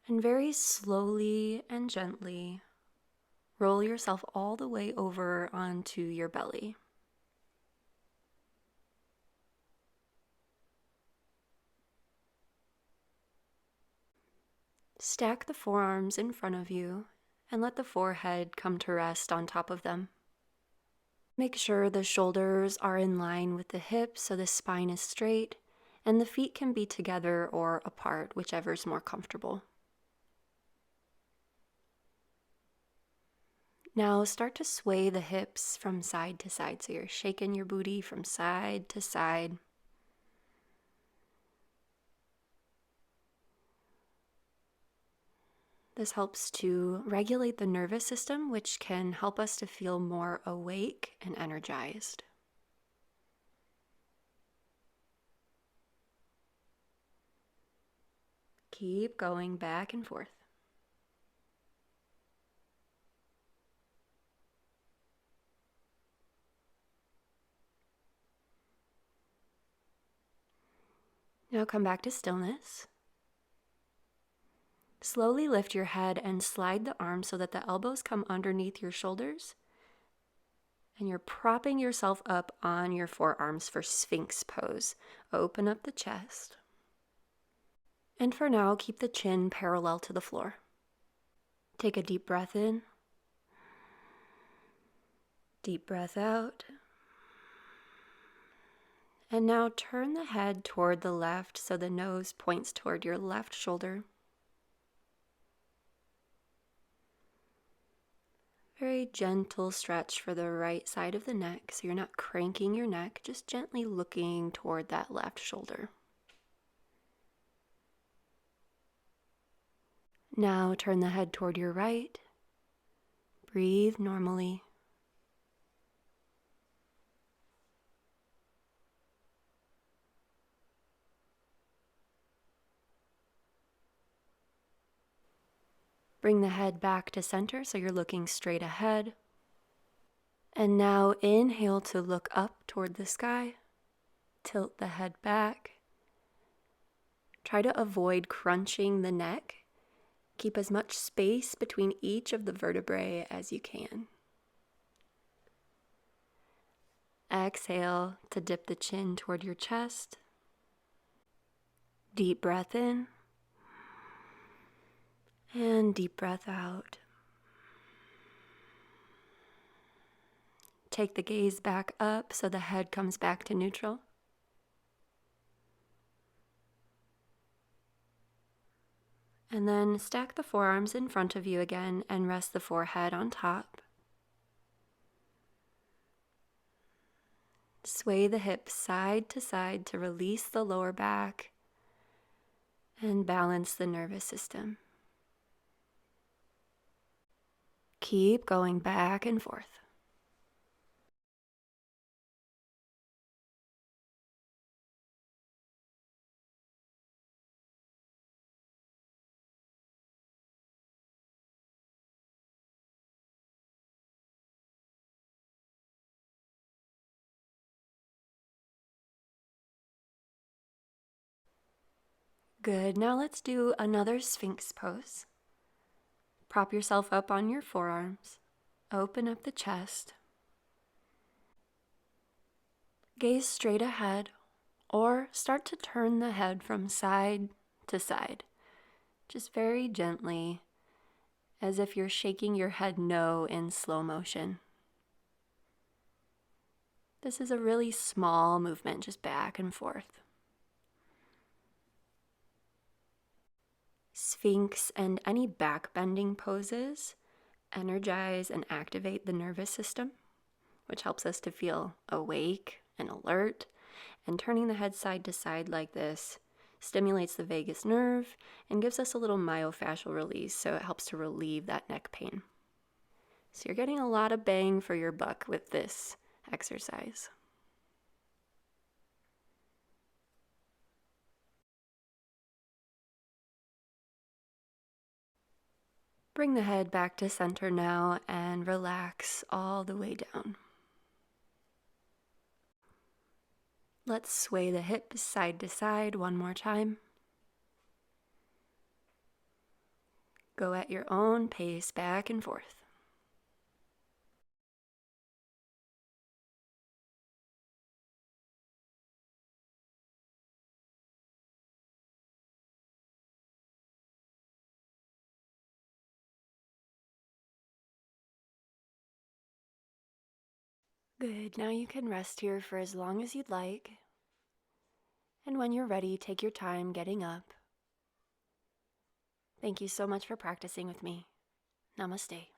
And very slowly and gently, roll yourself all the way over onto your belly. Stack the forearms in front of you and let the forehead come to rest on top of them. Make sure the shoulders are in line with the hips so the spine is straight, and the feet can be together or apart, whichever is more comfortable. Now start to sway the hips from side to side, so you're shaking your booty from side to side. This helps to regulate the nervous system, which can help us to feel more awake and energized. Keep going back and forth. Now come back to stillness. Slowly lift your head and slide the arms so that the elbows come underneath your shoulders. And you're propping yourself up on your forearms for Sphinx pose. Open up the chest. And for now, keep the chin parallel to the floor. Take a deep breath in. Deep breath out. And now turn the head toward the left so the nose points toward your left shoulder. Very gentle stretch for the right side of the neck, so you're not cranking your neck, just gently looking toward that left shoulder. Now turn the head toward your right. Breathe normally. Bring the head back to center so you're looking straight ahead. And now inhale to look up toward the sky. Tilt the head back. Try to avoid crunching the neck. Keep as much space between each of the vertebrae as you can. Exhale to dip the chin toward your chest. Deep breath in. And deep breath out. Take the gaze back up so the head comes back to neutral. And then stack the forearms in front of you again and rest the forehead on top. Sway the hips side to side to release the lower back and balance the nervous system. Keep going back and forth. Good. Now let's do another Sphinx pose. Prop yourself up on your forearms. Open up the chest. Gaze straight ahead, or start to turn the head from side to side, just very gently, as if you're shaking your head no in slow motion. This is a really small movement, just back and forth. Sphinx and any back bending poses energize and activate the nervous system, which helps us to feel awake and alert. And turning the head side to side like this stimulates the vagus nerve and gives us a little myofascial release, so it helps to relieve that neck pain. So you're getting a lot of bang for your buck with this exercise. Bring the head back to center now and relax all the way down. Let's sway the hips side to side one more time. Go at your own pace back and forth. Good. Now you can rest here for as long as you'd like. And when you're ready, take your time getting up. Thank you so much for practicing with me. Namaste.